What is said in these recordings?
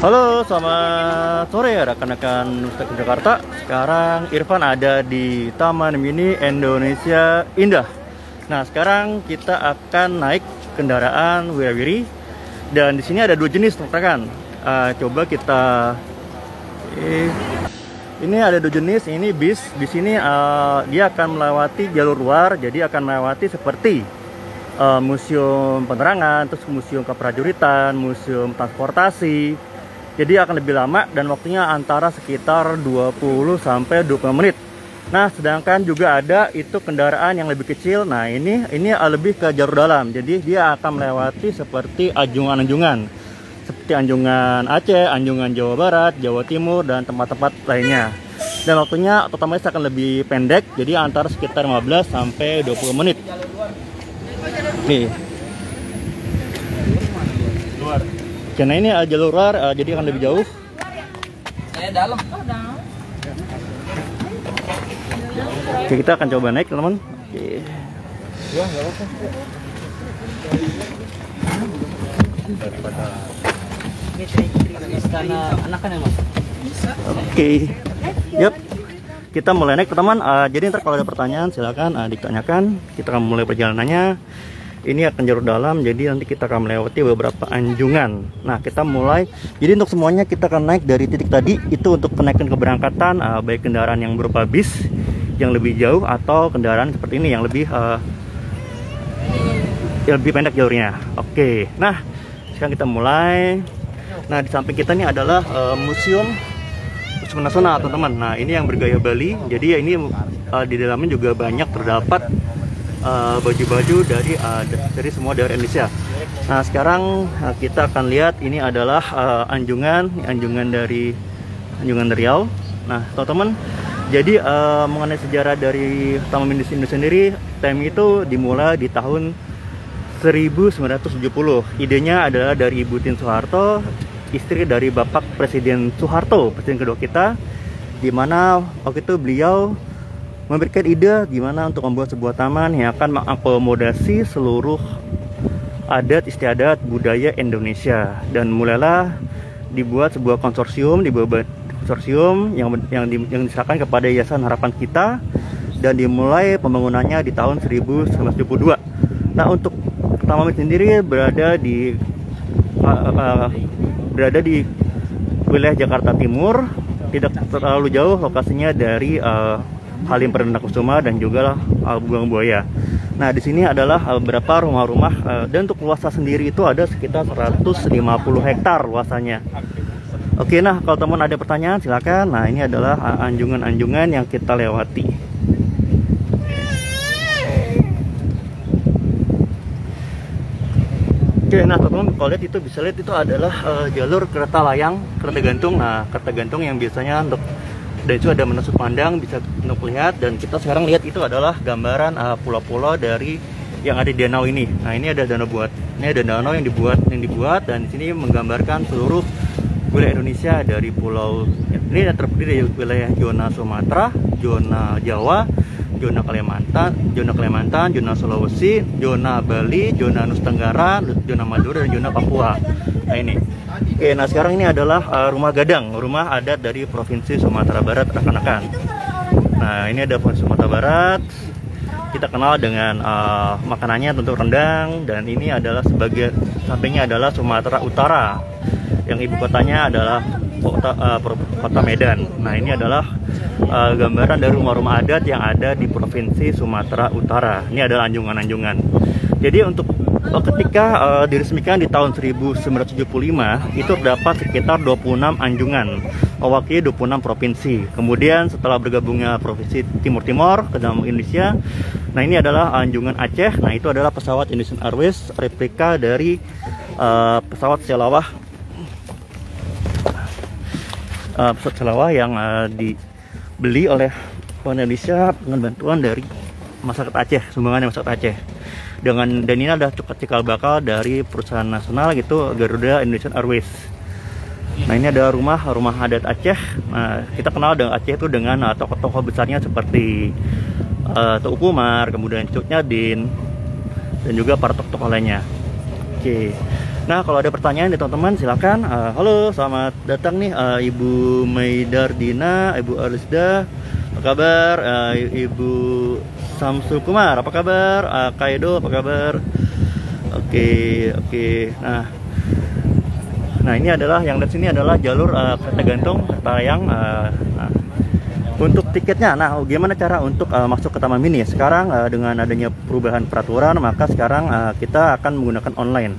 Halo, selamat sore rekan-rekan Nusantara Jakarta. Sekarang Irfan ada di Taman Mini Indonesia Indah. Nah, sekarang kita akan naik kendaraan Wirawiri. Dan di sini ada dua jenis, rekan. Coba kita ini ada dua jenis. Ini bis. Di sini dia akan melewati jalur luar, jadi akan melewati seperti museum penerangan, terus museum keprajuritan, museum transportasi. Jadi akan lebih lama dan waktunya antara sekitar 20 sampai 25 menit. Nah, sedangkan juga ada itu kendaraan yang lebih kecil. Nah, ini lebih ke jalur dalam. Jadi dia akan melewati seperti anjungan-anjungan. Seperti Anjungan Aceh, Anjungan Jawa Barat, Jawa Timur, dan tempat-tempat lainnya. Dan waktunya otomatis akan lebih pendek, jadi antara sekitar 15 sampai 20 menit. Nih. Luar. Karena ini jalur luar, jadi akan lebih jauh. Dalam. Oke, kita akan coba naik, teman-teman. Oke. Ya, enggak apa-apa. Istana anak-anak ya, Mas? Oke. Yap. Kita mulai naik, teman. Jadi ntar kalau ada pertanyaan silakan ditanyakan. Kita akan mulai perjalanannya. Ini akan jalur dalam, jadi nanti kita akan melewati beberapa anjungan. Nah, kita mulai. Jadi untuk semuanya kita akan naik dari titik tadi. Itu untuk kenaikan keberangkatan, baik kendaraan yang berupa bis yang lebih jauh atau kendaraan seperti ini yang lebih pendek jalurnya. Oke. Nah, sekarang kita mulai. Nah, di samping kita ini adalah Museum Nasional, teman-teman. Nah, ini yang bergaya Bali. Jadi ini di dalamnya juga banyak terdapat baju-baju dari semua daerah Indonesia. Nah, sekarang kita akan lihat ini adalah anjungan dari Riau. Nah, teman-teman, jadi mengenai sejarah dari Taman Mini Indonesia sendiri, TMI itu dimulai di tahun 1970. Idenya adalah dari Ibu Tien Soeharto, istri dari Bapak Presiden Soeharto, presiden kedua kita, di mana waktu itu beliau memberikan ide gimana untuk membuat sebuah taman yang akan mengakomodasi seluruh adat istiadat budaya Indonesia. Dan mulailah dibuat sebuah konsorsium, yang diserahkan kepada Yayasan Harapan Kita, dan dimulai pembangunannya di tahun 1972. Nah, untuk Taman Mini sendiri berada di wilayah Jakarta Timur, tidak terlalu jauh lokasinya dari Halim Perdana Kusuma dan juga Bunga Buaya. Nah, di sini adalah beberapa rumah-rumah, dan untuk luasnya sendiri itu ada sekitar 150 hektar luasannya. Oke, nah kalau teman ada pertanyaan silakan. Nah, ini adalah anjungan-anjungan yang kita lewati. Oke, nah teman-teman kalau lihat itu bisa lihat itu adalah jalur kereta layang, kereta gantung. Nah, kereta gantung yang biasanya untuk dan itu ada menusuk pandang bisa untuk lihat, dan kita sekarang lihat itu adalah gambaran pulau-pulau dari yang ada di danau ini. Nah, ini ada danau yang dibuat dan di sini menggambarkan seluruh wilayah Indonesia dari pulau ini yang terdiri dari wilayah zona Sumatera, zona Jawa, zona Kalimantan, zona Sulawesi, zona Bali, zona Nusa Tenggara, zona Madura, dan zona Papua. Nah, ini. Oke, nah sekarang ini adalah rumah gadang, rumah adat dari Provinsi Sumatera Barat, rekan-rekan. Nah, ini ada Provinsi Sumatera Barat. Kita kenal dengan makanannya tentu rendang, dan ini adalah sebagai sampingnya adalah Sumatera Utara, yang ibu kotanya adalah kota Medan. Nah, ini adalah gambaran dari rumah-rumah adat yang ada di Provinsi Sumatera Utara. Ini adalah anjungan-anjungan. Jadi untuk ketika diresmikan di tahun 1975 itu terdapat sekitar 26 anjungan mewakili 26 provinsi. Kemudian setelah bergabungnya Provinsi Timur ke dalam Indonesia, nah ini adalah anjungan Aceh. Nah, itu adalah pesawat Indonesian Airways replika dari pesawat Selawah yang dibeli oleh Indonesia dengan bantuan dari masyarakat Aceh, sumbangan masyarakat Aceh. Dan ini adalah cikal bakal dari perusahaan nasional gitu, Garuda Indonesian Airways. Nah, ini ada rumah adat Aceh. Nah, kita kenal dengan Aceh itu dengan tokoh-tokoh besarnya seperti Teuku Umar, kemudian Cut Nyadin, dan juga para tokoh-tokoh lainnya. Oke. Nah, kalau ada pertanyaan nih teman-teman silakan. Halo, selamat datang nih Ibu Maidardina, Ibu Alisda, apa kabar? Ibu Samsul Kumar, apa kabar? Kaido, apa kabar? Oke. Nah, ini adalah yang lihat sini adalah jalur kereta gantung, kereta layang. Untuk tiketnya, nah gimana cara untuk masuk ke Taman Mini? Sekarang dengan adanya perubahan peraturan, maka sekarang kita akan menggunakan online.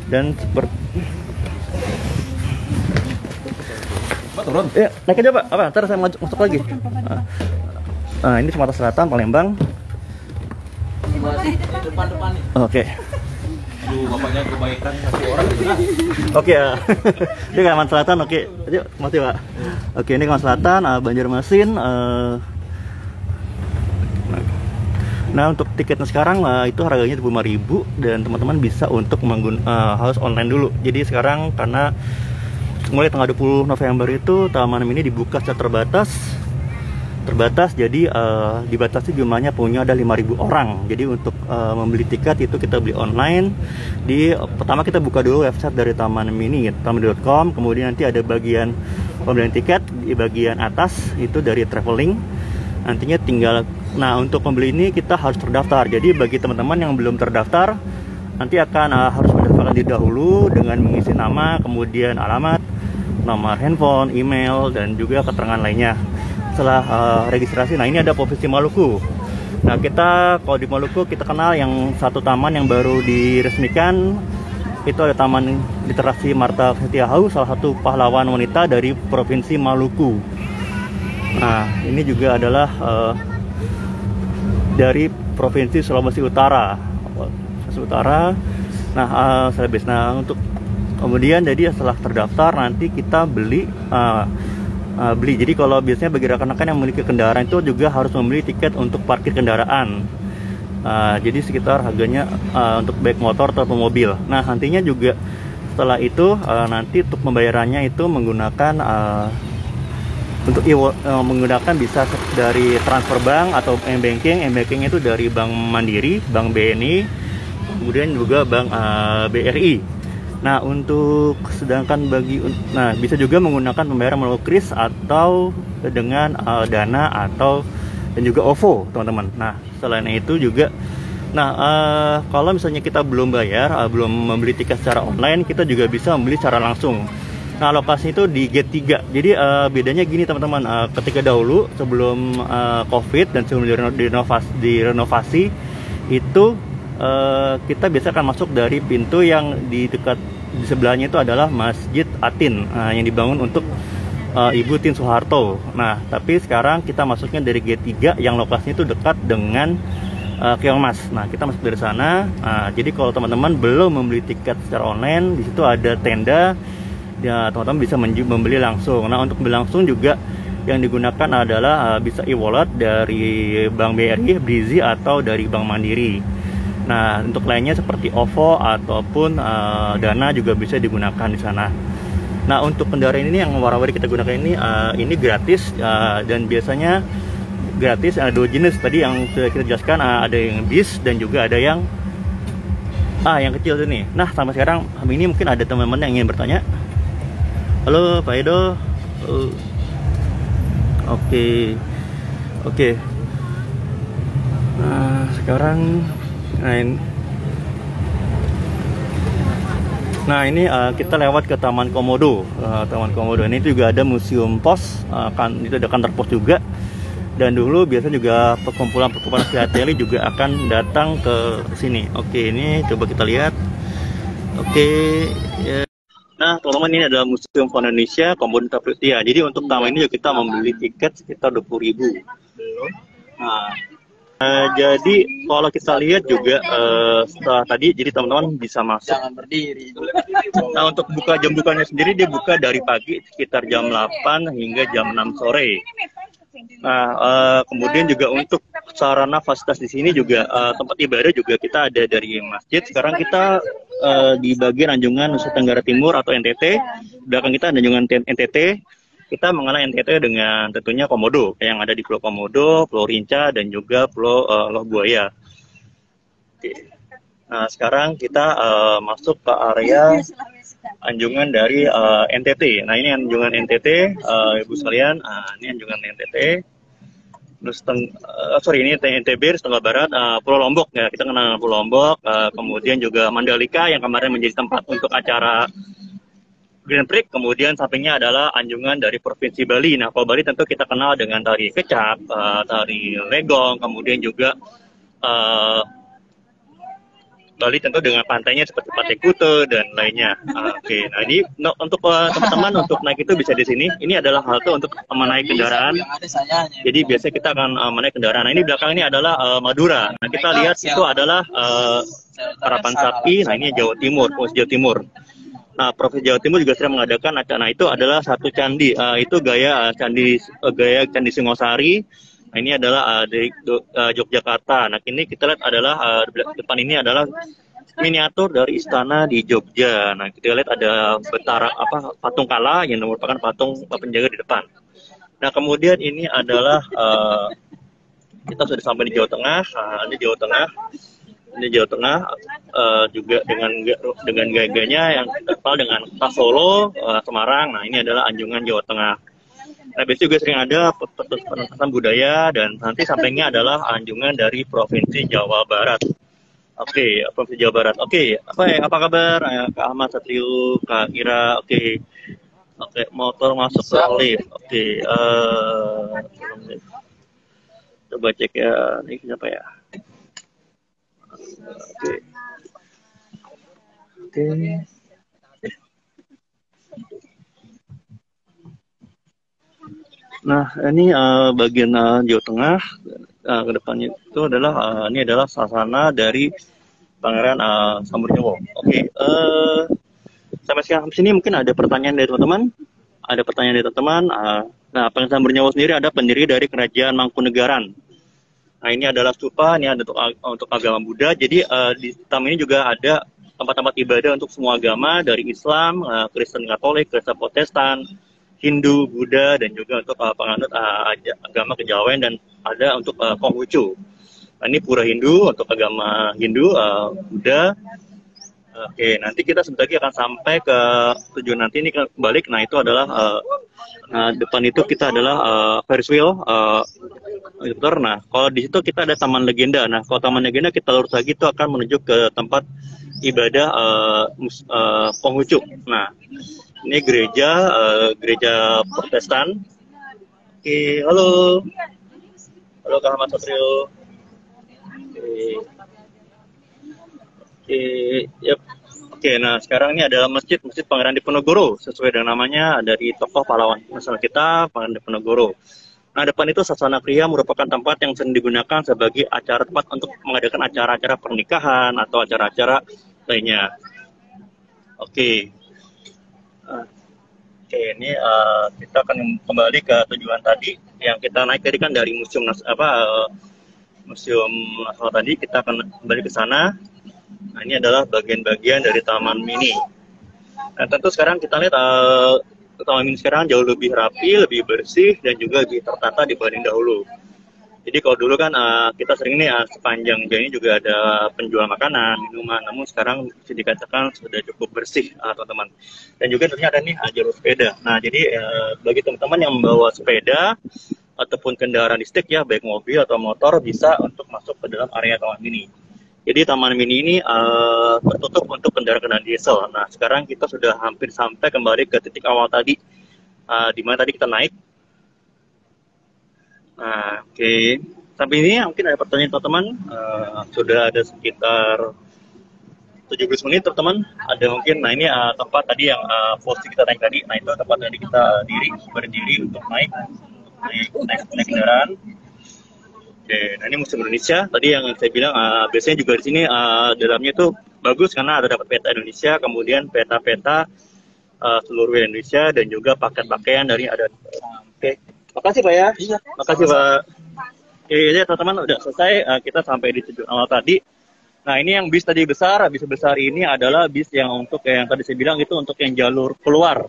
Dan seperti turun. Ya, naik aja Pak. Apa? Ntar saya masuk lagi. Ini Sumatera Selatan, Palembang. Depan-depan nih. Oke. Aduh, bapaknya kebaikan kasih orang gitu. Oke ya. Ini Kalimantan Selatan. Oke. Yuk, makasih Pak. Oke, ini Kalimantan Selatan, Banjarmasin. Nah, untuk tiketnya sekarang itu harganya 25.000 dan teman-teman bisa untuk harus online dulu. Jadi sekarang karena mulai tanggal 20 November itu Taman Mini dibuka secara terbatas, jadi dibatasi jumlahnya punya ada 5.000 orang. Jadi untuk membeli tiket itu kita beli online. Pertama kita buka dulu website dari Taman Mini, taman.com. Kemudian nanti ada bagian pembelian tiket di bagian atas itu dari traveling. Nantinya tinggal, nah untuk pembeli ini kita harus terdaftar. Jadi bagi teman-teman yang belum terdaftar, nanti akan harus mendaftarkan diri dahulu dengan mengisi nama, kemudian alamat, nomor handphone, email, dan juga keterangan lainnya. Setelah registrasi, nah ini ada Provinsi Maluku. Nah kita kalau di Maluku kita kenal yang satu taman yang baru diresmikan, itu ada Taman Literasi Marta Setiahau, salah satu pahlawan wanita dari Provinsi Maluku. Nah, ini juga adalah dari Provinsi Sulawesi Utara. Nah, untuk kemudian jadi setelah terdaftar nanti kita beli. Jadi kalau biasanya bagi rekan-rekan yang memiliki kendaraan itu juga harus membeli tiket untuk parkir kendaraan. Jadi sekitar harganya untuk baik motor atau mobil. Nah, nantinya juga setelah itu nanti untuk pembayarannya itu menggunakan menggunakan bisa dari transfer bank atau m-banking. M-banking itu dari Bank Mandiri, Bank BNI, kemudian juga Bank BRI. Nah, bisa juga menggunakan pembayaran melalui kris atau dengan Dana dan juga OVO, teman-teman. Nah, selain itu juga kalau misalnya kita belum bayar, belum membeli tiket secara online, kita juga bisa membeli secara langsung. Nah, lokasi itu di gate 3. Jadi bedanya gini teman-teman, ketika dahulu sebelum Covid dan sebelum direnovasi itu kita biasa akan masuk dari pintu yang di sebelahnya itu adalah Masjid Atin yang dibangun untuk Ibu Tien Soeharto. Nah, tapi sekarang kita masuknya dari gate 3 yang lokasinya itu dekat dengan Keongmas. Nah, kita masuk dari sana. Jadi kalau teman-teman belum membeli tiket secara online, di situ ada tenda. Ya, teman-teman bisa membeli langsung. Nah, untuk membeli langsung juga yang digunakan adalah bisa e-wallet dari Bank BRI, Brizi, atau dari Bank Mandiri. Nah, untuk lainnya seperti OVO ataupun Dana juga bisa digunakan di sana. Nah, untuk kendaraan ini yang warawiri kita gunakan ini gratis dan biasanya gratis. Ada dua jenis tadi yang sudah kita jelaskan, ada yang bis dan juga ada yang kecil ini. Nah, sampai sekarang ini mungkin ada teman-teman yang ingin bertanya. Halo Pak Edo. Oke. Nah, sekarang ini kita lewat ke Taman Komodo. Taman Komodo ini juga ada museum pos, itu ada kantor pos juga. Dan dulu biasa juga perkumpulan filateli juga akan datang ke sini. Oke, ini coba kita lihat. Oke, ya. Nah, teman-teman, ini adalah Museum Fauna Indonesia Komodo Taman. Jadi untuk taman ini juga kita membeli tiket sekitar 20.000. Nah, jadi kalau kita lihat juga setelah tadi, jadi teman-teman bisa masuk. Jangan berdiri. Nah, untuk jam bukanya sendiri dia buka dari pagi sekitar jam 8 hingga jam 6 sore. Nah, kemudian juga untuk sarana fasilitas di sini juga tempat ibadah juga kita ada dari masjid. Sekarang kita di bagian Anjungan Nusa Tenggara Timur atau NTT. Belakang kita ada Anjungan NTT. Kita mengenal NTT dengan tentunya Komodo yang ada di Pulau Komodo, Pulau Rinca, dan juga Pulau Loh Buaya. Oke. Nah, sekarang kita masuk ke area anjungan dari NTT. Nah, ini anjungan NTT, Ibu sekalian. Ini anjungan NTT. Terus sorry, ini NTB, Tenggara Barat, Pulau Lombok ya. Kita kenal Pulau Lombok, kemudian juga Mandalika yang kemarin menjadi tempat untuk acara Grand Prix. Kemudian sampingnya adalah anjungan dari Provinsi Bali. Nah, kalau Bali tentu kita kenal dengan tari kecap, tari legong, kemudian juga Bali tentu dengan pantainya seperti Pantai Kute dan lainnya. Oke, nah ini untuk teman-teman untuk naik itu bisa di sini. Ini adalah halte untuk menaik kendaraan. Jadi biasanya kita akan menaik kendaraan. Nah, ini belakang ini adalah Madura. Nah, kita lihat itu adalah Harapan Sapi. Nah, ini Jawa Timur, Provinsi Jawa Timur. Nah, Provinsi Jawa Timur juga sering mengadakan acara. Nah, itu adalah satu candi. Itu gaya candi Singosari. Nah, ini adalah dari Yogyakarta. Nah, ini kita lihat adalah depan ini adalah miniatur dari istana di Jogja. Nah, kita lihat ada patung kala yang merupakan patung penjaga di depan. Nah, kemudian ini adalah kita sudah sampai di Jawa Tengah. Ini Jawa Tengah. Ini Jawa Tengah juga dengan gaya-gayanya yang terkenal dengan tas Solo, Semarang. Nah, ini adalah anjungan Jawa Tengah. Nah, biasanya juga sering ada penentasan budaya dan nanti sampingnya adalah anjungan dari Provinsi Jawa Barat. Oke, Provinsi Jawa Barat. Oke, apa kabar? Kak Ahmad, Satrio, Kak Ira. Oke, motor masuk ke lift. Oke, coba cek ya. Ini siapa ya? Oke. Nah, ini bagian Jawa Tengah. Ke depannya itu adalah ini adalah sasana dari Pangeran Samudernyawa. Oke, sampai sini mungkin ada pertanyaan dari teman-teman. Ada pertanyaan dari teman-teman. Nah, Pangeran Samudernyawa sendiri ada pendiri dari Kerajaan Mangkunegaran. Nah, ini adalah stupa, ini ada untuk agama Buddha. Jadi di taman ini juga ada tempat-tempat ibadah untuk semua agama, dari Islam, Kristen Katolik, Kristen Protestan, Hindu, Buddha, dan juga untuk penganut agama kejawen, dan ada untuk Konghucu. Nah, ini pura Hindu untuk agama Hindu, Buddha. Oke, nanti kita sebentar lagi akan sampai ke tujuan nanti ini balik. Nah, itu adalah depan itu kita adalah Ferris wheel. Nah, kalau di situ kita ada Taman Legenda. Nah, kalau Taman Legenda kita lurus lagi itu akan menuju ke tempat ibadah Konghucu. Nah, ini gereja Protestan. Oke, halo Kak Ahmad Satrio. Yep. Oke, nah sekarang ini adalah Masjid Pangeran Diponegoro, sesuai dengan namanya dari tokoh pahlawan nasional kita, Pangeran Diponegoro. Nah, depan itu Sasana Kriya merupakan tempat yang sering digunakan sebagai tempat untuk mengadakan acara-acara pernikahan atau acara-acara lainnya. Oke. Oke, ini kita akan kembali ke tujuan tadi yang kita naik tadi kan dari Museum Nasional tadi, kita akan kembali ke sana. Nah, ini adalah bagian-bagian dari Taman Mini. Nah, tentu sekarang kita lihat Taman Mini sekarang jauh lebih rapi, lebih bersih, dan juga lebih tertata dibanding dahulu. Jadi kalau dulu kan kita sering nih sepanjang jalan ini juga ada penjual makanan, minuman, namun sekarang bisa dikatakan sudah cukup bersih teman-teman. Dan juga tentunya ada nih jalur sepeda. Nah, jadi bagi teman-teman yang membawa sepeda ataupun kendaraan listrik ya, baik mobil atau motor, bisa untuk masuk ke dalam area Taman Mini. Jadi Taman Mini ini tertutup untuk kendaraan diesel. Nah, sekarang kita sudah hampir sampai kembali ke titik awal tadi, di mana tadi kita naik. Nah, oke. Sampai ini mungkin ada pertanyaan teman-teman. Sudah ada sekitar 17 menit teman-teman. Ada mungkin, nah ini tempat tadi yang posisi kita naik tadi. Nah, itu tempat tadi kita berdiri untuk naik kendaraan. Oke, nah ini Museum Indonesia. Tadi yang saya bilang biasanya juga di sini dalamnya itu bagus karena ada dapat peta Indonesia, kemudian peta-peta seluruh Indonesia, dan juga paket-pakaian dari adat. Oke, makasih Pak ya. Iya. Makasih Pak. Oke, ya teman-teman udah selesai. Kita sampai di tujuan awal tadi. Nah, ini yang bis tadi besar. Bis besar ini adalah bis yang untuk yang tadi saya bilang itu untuk yang jalur keluar.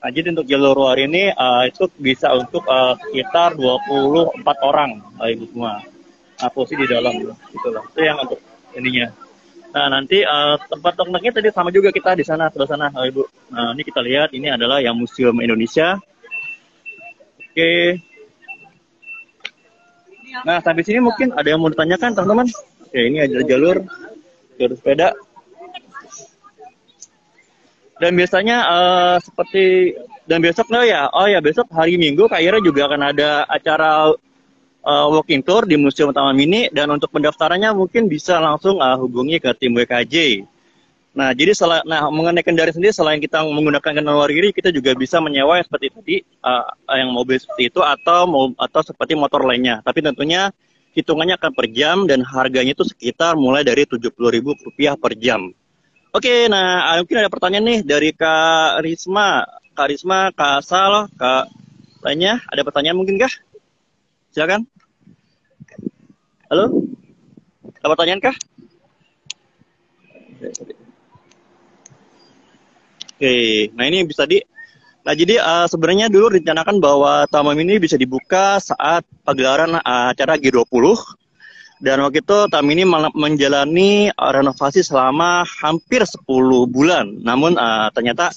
Nah, jadi untuk jalur luar ini itu bisa untuk sekitar 24 orang, ibu semua. Nah, posisi di dalam, gitu lah. Itu yang untuk ininya. Nah, nanti tempat tokneknya tadi sama juga kita di sana, sebelah sana, Ibu. Nah, ini kita lihat, ini adalah yang Museum Indonesia. Oke. Nah, sampai sini mungkin ada yang mau ditanyakan, teman-teman. Oke, ini ada jalur sepeda. Dan biasanya dan besok ya, besok hari Minggu Kak Ira juga akan ada acara walking tour di Museum Taman Mini, dan untuk pendaftarannya mungkin bisa langsung hubungi ke tim WKJ. Nah, jadi mengenai kendaraan sendiri, selain kita menggunakan kendaraan luar negeri, kita juga bisa menyewa seperti tadi, yang mobil seperti itu atau seperti motor lainnya. Tapi tentunya hitungannya akan per jam dan harganya itu sekitar mulai dari Rp70.000 per jam. Oke, nah mungkin ada pertanyaan nih dari Kak Risma, Kak Asal, Kak lainnya. Ada pertanyaan mungkin kah? Silakan. Halo? Ada pertanyaan kah? Oke, nah ini bisa Nah, jadi sebenarnya dulu direncanakan bahwa Taman Mini bisa dibuka saat pagelaran acara G20. Dan waktu itu Taman Mini menjalani renovasi selama hampir 10 bulan. Namun ternyata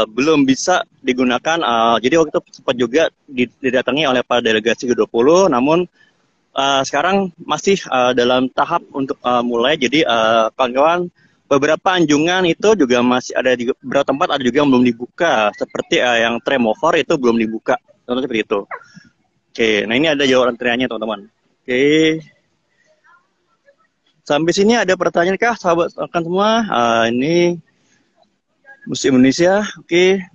belum bisa digunakan. Jadi waktu itu sempat juga didatangi oleh para delegasi G20. Namun sekarang masih dalam tahap untuk mulai. Jadi kawan-kawan, beberapa anjungan itu juga masih ada di beberapa tempat, ada juga yang belum dibuka, seperti yang tram over itu belum dibuka, contohnya seperti itu. Oke, nah ini ada jawab antriannya teman-teman. Oke, sampai sini ada pertanyaan kah sahabat rekan semua? Ini Museum Indonesia. Oke,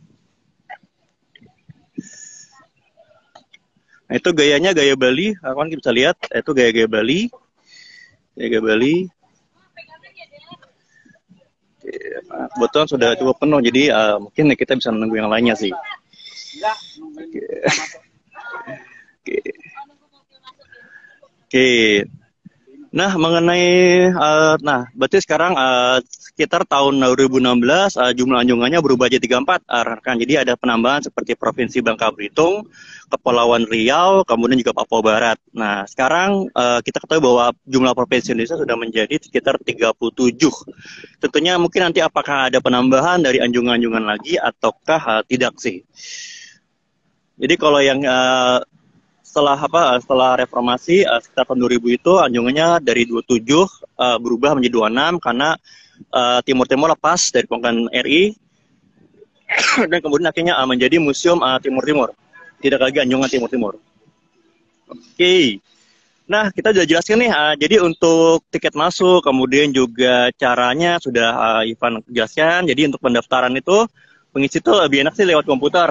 nah itu gayanya gaya Bali, kawan bisa lihat, itu gaya Bali, gaya Bali. Kebetulan sudah cukup penuh, jadi mungkin kita bisa menunggu yang lainnya sih. Oke. Nah, mengenai berarti sekarang sekitar tahun 2016 jumlah anjungannya berubah jadi 34 rekan. Jadi ada penambahan seperti Provinsi Bangka Belitung, Kepulauan Riau, kemudian juga Papua Barat. Nah, sekarang kita ketahui bahwa jumlah provinsi Indonesia sudah menjadi sekitar 37. Tentunya mungkin nanti apakah ada penambahan dari anjungan-anjungan lagi ataukah tidak sih. Jadi kalau yang setelah reformasi sekitar tahun 2000 itu anjungannya dari 27 berubah menjadi 26 karena Timur Timur lepas dari Konghucu RI dan kemudian akhirnya menjadi Museum Timur Timur, tidak lagi anjungan Timur Timur. Oke. Nah, kita sudah jelaskan nih, jadi untuk tiket masuk, kemudian juga caranya sudah Ivan jelaskan. Jadi untuk pendaftaran itu pengisi itu lebih enak sih lewat komputer.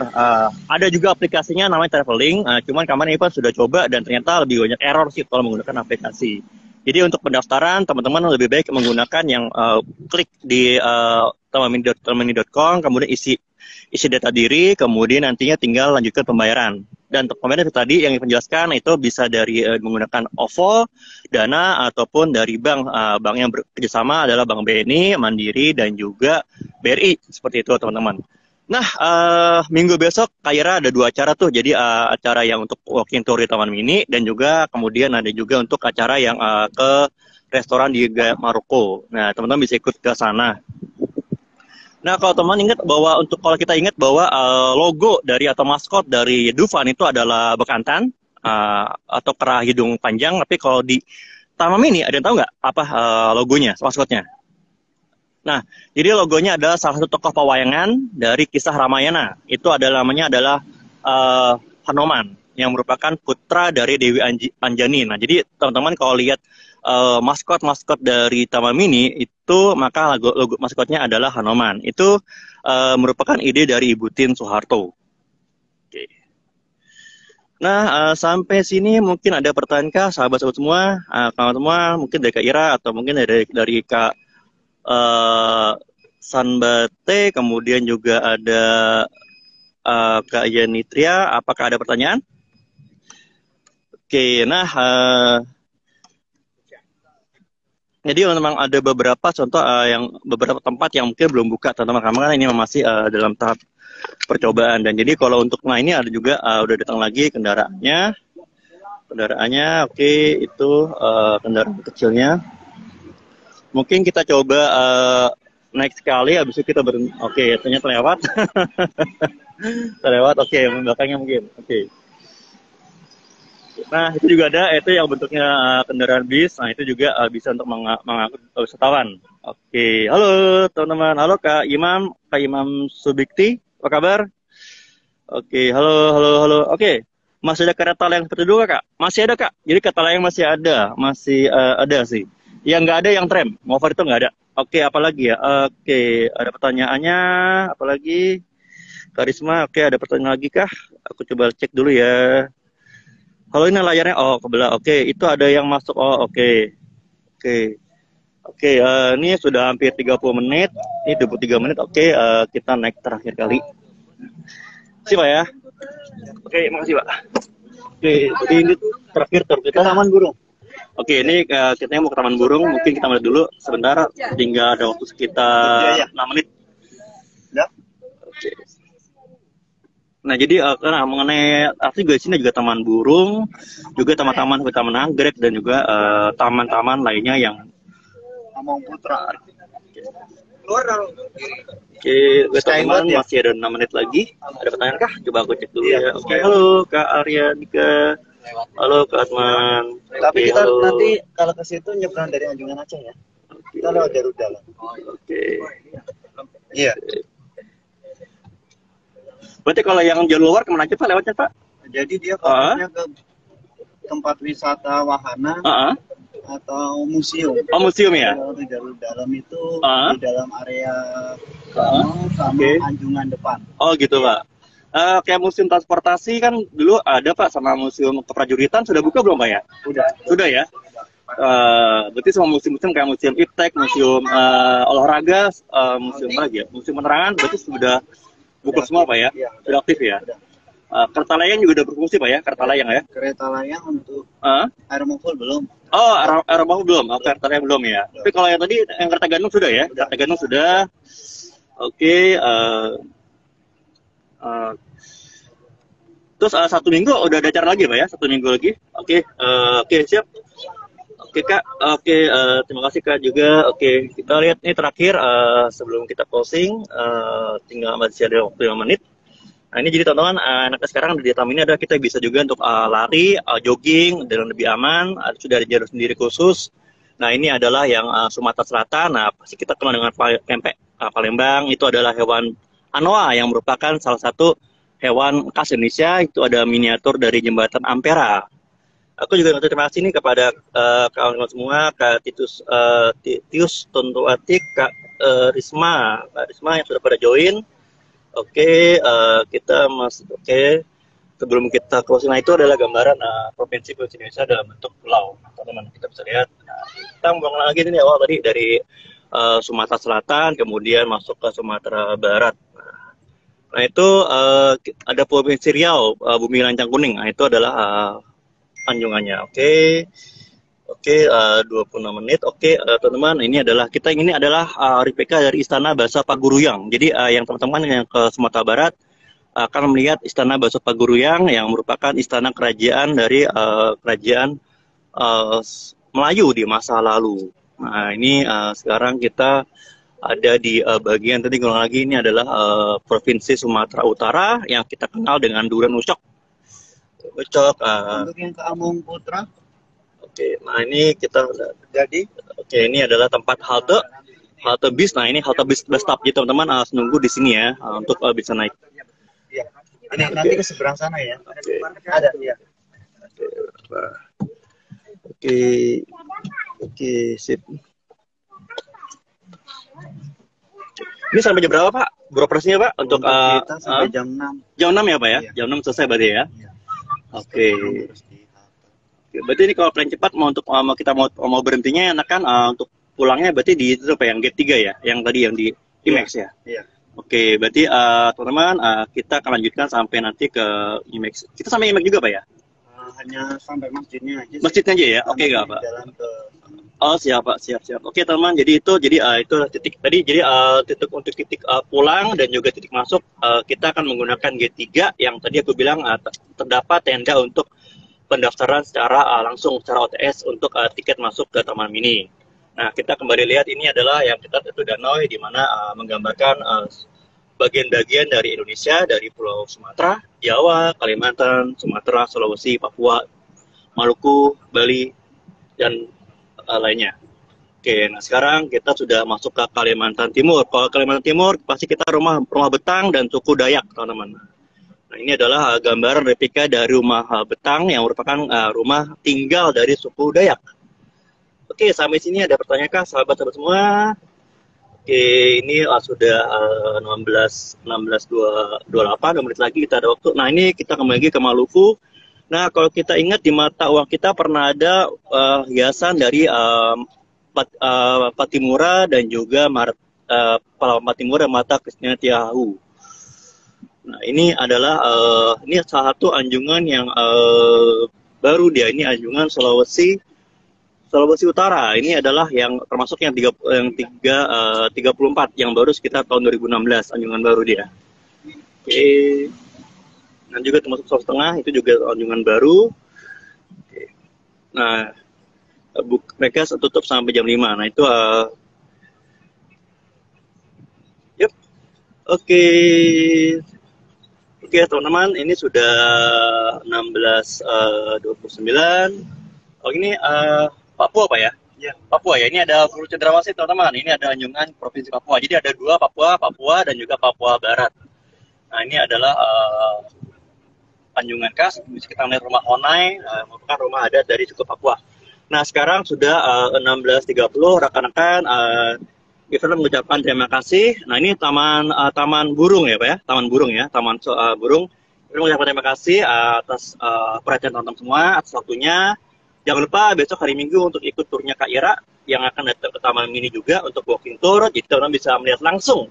Ada juga aplikasinya namanya Traveling, cuman kemarin Ivan sudah coba dan ternyata lebih banyak error sih kalau menggunakan aplikasi. Jadi untuk pendaftaran teman-teman lebih baik menggunakan yang klik di tamanmini.com, kemudian isi data diri, kemudian nantinya tinggal lanjutkan pembayaran. Dan untuk pembayaran itu tadi yang dijelaskan itu bisa dari menggunakan OVO, Dana, ataupun dari bank yang bekerjasama adalah Bank BNI, Mandiri, dan juga BRI. Seperti itu teman-teman. Nah, minggu besok Kak Ira ada 2 acara tuh. Jadi acara yang untuk walking tour di Taman Mini, dan juga kemudian ada juga untuk acara yang ke restoran di Maroko. Nah, teman-teman bisa ikut ke sana. Nah, kalau teman ingat bahwa kalau kita ingat bahwa logo dari atau maskot dari Dufan itu adalah bekantan atau kera hidung panjang. Tapi kalau di Taman Mini ada yang tahu nggak apa logonya, maskotnya? Nah, jadi logonya adalah salah satu tokoh pewayangan dari kisah Ramayana. Itu namanya adalah Hanoman, yang merupakan putra dari Dewi Anjani. Nah, jadi teman-teman kalau lihat maskot dari Taman Mini itu, maka logo maskotnya adalah Hanoman. Itu merupakan ide dari Ibu Tien Soeharto. Oke. Nah, sampai sini mungkin ada pertanyaan kah sahabat-sahabat semua? Kawan semua mungkin dari Kak Ira atau mungkin dari Kak Sanbate, kemudian juga ada Kak Yanitria. Apakah ada pertanyaan? Oke, nah jadi memang ada beberapa contoh beberapa tempat yang mungkin belum buka teman-teman, karena ini masih dalam tahap percobaan. Dan jadi kalau untuk ini ada juga udah datang lagi kendaraannya. Oke, itu kendaraan kecilnya. Mungkin kita coba naik sekali, habis itu kita berhenti. Oke, ternyata lewat. Terlewat, oke, belakangnya mungkin. Oke. Nah, itu juga ada, itu yang bentuknya kendaraan bis. Nah, itu juga bisa untuk mengangkut wisatawan. Oke, halo teman-teman. Halo Kak Imam Subikti, apa kabar? Oke, halo, halo, halo. Oke, masih ada kereta layang seperti dulu, Kak? Masih ada, Kak. Jadi kereta layang masih ada sih. Yang nggak ada yang tram, mover itu nggak ada. Oke, apalagi ya? Oke, ada pertanyaannya, apalagi? Karisma, oke, ada pertanyaan lagi kah? Aku coba cek dulu ya. Halo, ini layarnya, oh kebelah. Oke, itu ada yang masuk. Oh, oke. Oke. Oke, ini sudah hampir 30 menit. Ini 23 menit. Oke, kita naik terakhir kali. Makasih, Pak ya. Oke, makasih, Pak. Oke, jadi ini terakhir kita Taman Burung. Oke, ini kita mau ke Taman Burung. Mungkin kita mulai dulu sebentar. Tinggal ada waktu sekitar 6 menit. Ya. Oke. Nah, jadi karena mengenai arti juga sini juga Taman Burung, juga taman-taman seperti Taman Anggrek dan juga taman-taman lainnya yang Among Putra. Oke, teman-teman masih ada 6 menit lagi. Ada pertanyaan kah? Coba aku cek dulu ya. Oke, halo Kak Arya Dika. Halo Kak Asman. Tapi kita nanti kalau ke situ nyebrang dari Anjungan Aceh ya. Kita lewat Garuda lah. Oke. Iya. Berarti kalau yang jalur luar kemana aja Pak lewatnya Pak? Jadi dia fokusnya ke tempat wisata wahana atau museum. Oh, museum ya? Kalau di jalur dalam itu di dalam area sama Anjungan depan. Oh gitu Pak. Kayak museum transportasi kan dulu ada Pak, sama museum keprajuritan sudah buka belum Pak ya? Sudah ya? Berarti semua museum-museum kayak museum iptek, museum olahraga, museum apa lagi ya? Museum penerangan berarti sudah buka semua Pak ya? Sudah aktif ya? Kereta layang juga udah berfungsi Pak ya? Kereta layang ya? Kereta layang untuk Aeromobile belum. Oh, Aeromobile belum? Oh, kereta layang belum ya? Tapi kalau yang tadi yang kereta gantung sudah ya? Kereta gantung sudah. Oke. Terus 1 minggu udah ada acara lagi Pak ya? 1 minggu lagi? Oke, siap. Oke Kak, terima kasih Kak juga. Oke, kita lihat ini terakhir sebelum kita closing, tinggal masih ada waktu 5 menit. Nah ini jadi teman-teman, enaknya sekarang di taman ini ada kita bisa juga untuk lari, jogging dan lebih aman. Sudah ada jalur sendiri khusus. Nah ini adalah yang Sumatera Selatan. Nah pasti kita kenal dengan pempek Palembang. Itu adalah hewan anoa yang merupakan salah satu hewan khas Indonesia. Itu ada miniatur dari jembatan Ampera. Aku juga terima kasih nih kepada kawan-kawan semua, Kak Tius Tontoatik, Kak Risma yang sudah pada join. Oke, kita sebelum kita closing, nah itu adalah gambaran provinsi Indonesia dalam bentuk pulau, teman-teman. Kita bisa lihat. Nah, kita ngomong lagi ini awal tadi dari Sumatera Selatan, kemudian masuk ke Sumatera Barat. Nah itu ada provinsi Riau, Bumi Lancang Kuning. Nah itu adalah anjungannya. Oke, 26 menit. Oke, teman-teman, ini adalah replika dari Istana Bahasa Paguruyang. Jadi yang teman-teman yang ke Sumatera Barat akan melihat Istana Bahasa Paguruyang yang merupakan istana kerajaan dari kerajaan Melayu di masa lalu. Nah, ini sekarang kita ada di bagian tadi ngulang lagi, ini adalah Provinsi Sumatera Utara yang kita kenal dengan Duren Ucok. Untuk yang ke Among Putra. Oke, nah ini kita jadi. Oke, ini adalah tempat halte bis. Nah ini halte bis bus stop. Jadi teman-teman harus nunggu di sini ya untuk bisa naik. Iya. Ini nanti ke seberang sana ya. Ada ya. Oke, sip. Ini sampai jam berapa Pak? Beroperasinya Pak? Untuk kita sampai jam 6. Jam 6 ya Pak ya? Jam 6 selesai berarti ya? Oke. Berarti ini kalau plan cepat kita mau berhentinya enak kan untuk pulangnya berarti di itu Pak yang gate 3 ya? Yang tadi yang di IMAX ya? Iya. Oke, berarti teman-teman kita akan lanjutkan sampai nanti ke IMAX. Kita sampai IMAX juga Pak ya? Hanya sampai masjidnya aja. Masjidnya aja ya? Oke enggak Pak? Jalan ke Oh siap Pak, siap. Oke teman, jadi itu titik tadi, jadi titik untuk titik pulang dan juga titik masuk kita akan menggunakan gate 3 yang tadi aku bilang terdapat tenda untuk pendaftaran secara langsung secara OTS untuk tiket masuk ke Taman Mini. Nah, kita kembali lihat ini adalah yang kita itu danau di mana menggambarkan bagian-bagian dari Indonesia, dari Pulau Sumatera, Jawa, Kalimantan, Sumatera, Sulawesi, Papua, Maluku, Bali, dan lainnya. Oke, nah sekarang kita sudah masuk ke Kalimantan Timur. Kalau Kalimantan Timur pasti kita rumah betang dan suku Dayak, teman-teman. Nah, ini adalah gambaran replika dari rumah betang yang merupakan rumah tinggal dari suku Dayak. Oke, sampai sini ada pertanyaan kah, sahabat-sahabat semua? Oke, ini sudah 16.28, 2 menit lagi kita ada waktu. Nah, ini kita kembali lagi ke Maluku. Nah, kalau kita ingat di mata uang kita pernah ada hiasan dari Patimura dan juga pahlawan Patimura mata Kristina Tiahu. Nah, ini adalah ini salah satu anjungan yang baru dia. Ini anjungan Sulawesi Utara. Ini adalah yang termasuk yang 34 yang baru sekitar tahun 2016, anjungan baru dia. Oke. Dan juga termasuk Sulawesi Tengah itu juga anjungan baru. Oke. Nah, mereka tutup sampai jam 5. Nah, itu yep. Oke. Oke, teman-teman, ini sudah 16.29. Oh, ini Papua Pak ya? Ya, Papua ya. Ini ada Pulau Cendrawasih, teman-teman. Ini ada anjungan Provinsi Papua. Jadi ada 2 Papua dan juga Papua Barat. Nah, ini adalah anjungan khas. Bisa kita melihat rumah Honai, merupakan rumah adat dari suku Papua. Nah, sekarang sudah 16.30. Rekan-rekan, kita mengucapkan terima kasih. Nah, ini taman burung ya Pak ya? Taman burung ya, taman burung. Kita mengucapkan terima kasih atas perhatian teman-teman semua, atas waktunya. Jangan lupa besok hari Minggu untuk ikut turnya Kak Ira yang akan datang ke Taman Mini juga untuk walking tour. Jadi teman-teman bisa melihat langsung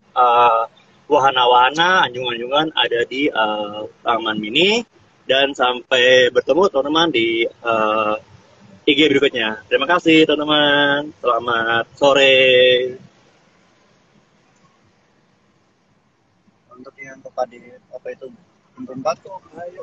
wahana-wahana, anjungan-anjungan ada di Taman Mini. Dan sampai bertemu teman-teman di IG berikutnya. Terima kasih teman-teman. Selamat sore. Untuk yang kepada apa itu, batuk, ayo